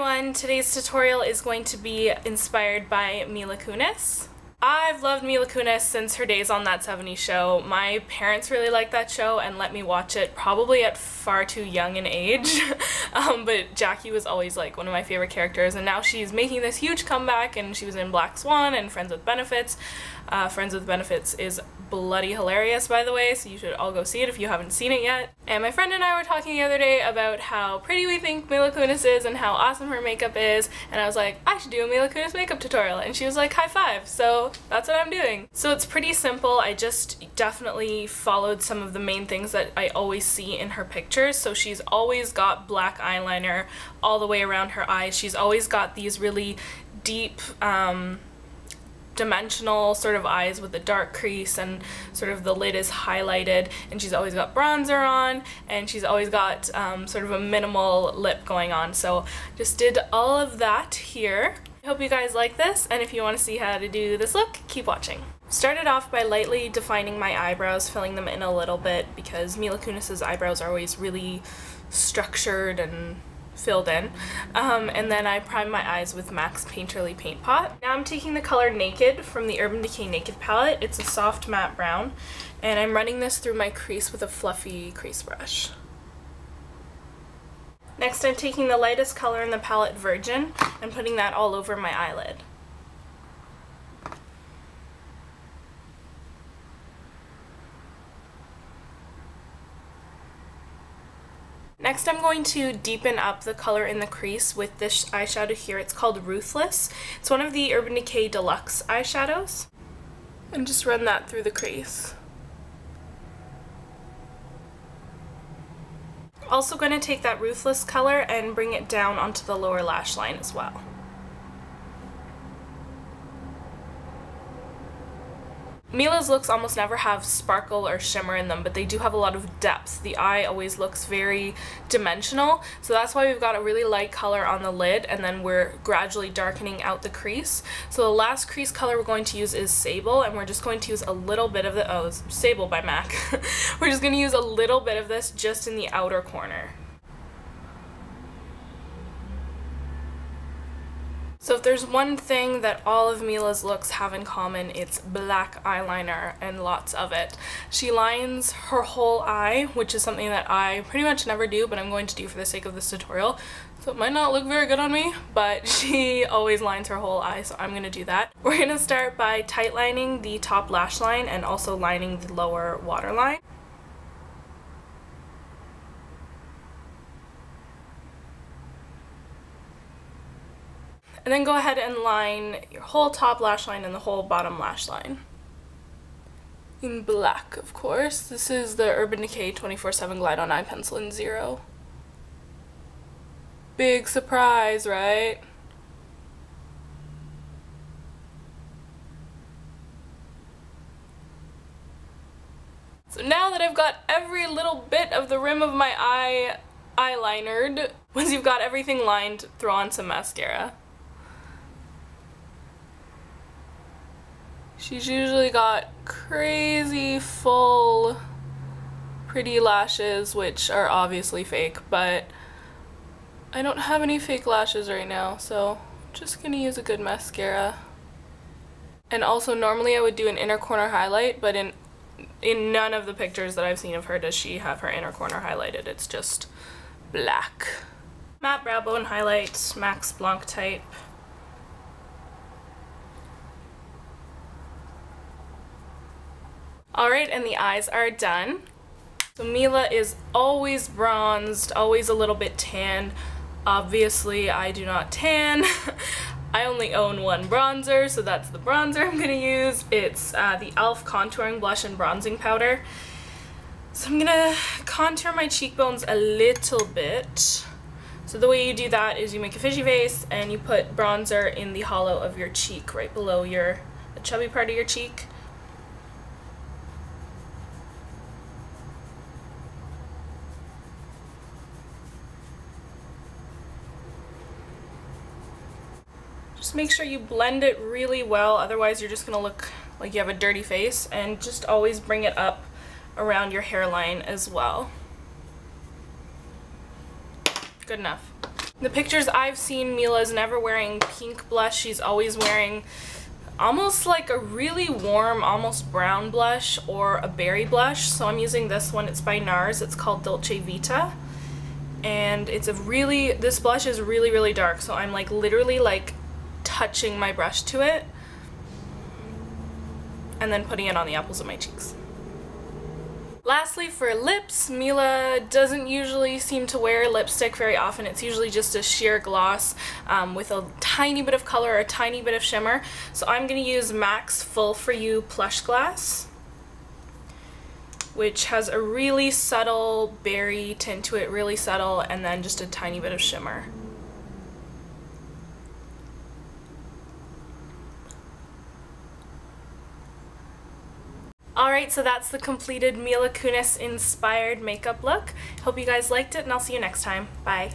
everyone, today's tutorial is going to be inspired by Mila Kunis. I've loved Mila Kunis since her days on That 70s Show. My parents really liked that show and let me watch it probably at far too young an age. But Jackie was always like one of my favorite characters, and now she's making this huge comeback, and she was in Black Swan and Friends with Benefits. Friends with Benefits is bloody hilarious, by the way, so you should all go see it if you haven't seen it yet. And my friend and I were talking the other day about how pretty we think Mila Kunis is and how awesome her makeup is, and I was like, I should do a Mila Kunis makeup tutorial, and she was like, high five, so that's what I'm doing. So it's pretty simple. I just definitely followed some of the main things that I always see in her pictures. So she's always got black eyeliner all the way around her eyes. She's always got these really deep, dimensional sort of eyes with a dark crease, and sort of the lid is highlighted, and she's always got bronzer on, and she's always got sort of a minimal lip going on. So just did all of that here. I hope you guys like this, and if you want to see how to do this look, keep watching. Started off by lightly defining my eyebrows, filling them in a little bit, because Mila Kunis's eyebrows are always really structured and filled in. And then I primed my eyes with MAC's Painterly Paint Pot. Now I'm taking the color Naked from the Urban Decay Naked palette. It's a soft matte brown, and I'm running this through my crease with a fluffy crease brush. Next I'm taking the lightest color in the palette, Virgin, and putting that all over my eyelid. Next I'm going to deepen up the color in the crease with this eyeshadow here. It's called Ruthless. It's one of the Urban Decay Deluxe eyeshadows. And just run that through the crease. Also going to take that Ruthless color and bring it down onto the lower lash line as well. Mila's looks almost never have sparkle or shimmer in them, but they do have a lot of depth. The eye always looks very dimensional, so that's why we've got a really light color on the lid, and then we're gradually darkening out the crease. So the last crease color we're going to use is Sable, and we're just going to use a little bit of the, Sable by MAC. We're just going to use a little bit of this just in the outer corner. So if there's one thing that all of Mila's looks have in common, it's black eyeliner, and lots of it. She lines her whole eye, which is something that I pretty much never do, but I'm going to do for the sake of this tutorial. So it might not look very good on me, but she always lines her whole eye, so I'm going to do that. We're going to start by tight lining the top lash line and also lining the lower waterline. And then go ahead and line your whole top lash line and the whole bottom lash line. In black, of course. This is the Urban Decay 24/7 Glide On Eye Pencil in 0. Big surprise, right? So now that I've got every little bit of the rim of my eye eyelinered, once you've got everything lined, throw on some mascara. She's usually got crazy full pretty lashes, which are obviously fake, but I don't have any fake lashes right now, so I'm just gonna use a good mascara. And also normally I would do an inner corner highlight, but in none of the pictures that I've seen of her does she have her inner corner highlighted. It's just black. Matte brow bone highlight, Max Blanc type. Alright, and the eyes are done. So Mila is always bronzed, always a little bit tanned. Obviously, I do not tan. I only own one bronzer, so that's the bronzer I'm going to use. It's the e.l.f. Contouring Blush and Bronzing Powder. So I'm going to contour my cheekbones a little bit. So the way you do that is you make a fishy face and you put bronzer in the hollow of your cheek, right below the chubby part of your cheek. Just make sure you blend it really well, otherwise you're just going to look like you have a dirty face, and just always bring it up around your hairline as well. Good enough. The pictures I've seen, Mila's never wearing pink blush. She's always wearing almost like a really warm, almost brown blush or a berry blush. So I'm using this one. It's by NARS. It's called Dolce Vita. And it's this blush is really, really dark. So I'm like literally like touching my brush to it and then putting it on the apples of my cheeks. Lastly, for lips, Mila doesn't usually seem to wear lipstick very often. It's usually just a sheer gloss with a tiny bit of color or a tiny bit of shimmer. So I'm going to use MAC's Full For You Plush Glass, which has a really subtle berry tint to it, really subtle, and then just a tiny bit of shimmer. Alright, so that's the completed Mila Kunis inspired makeup look. Hope you guys liked it, and I'll see you next time. Bye.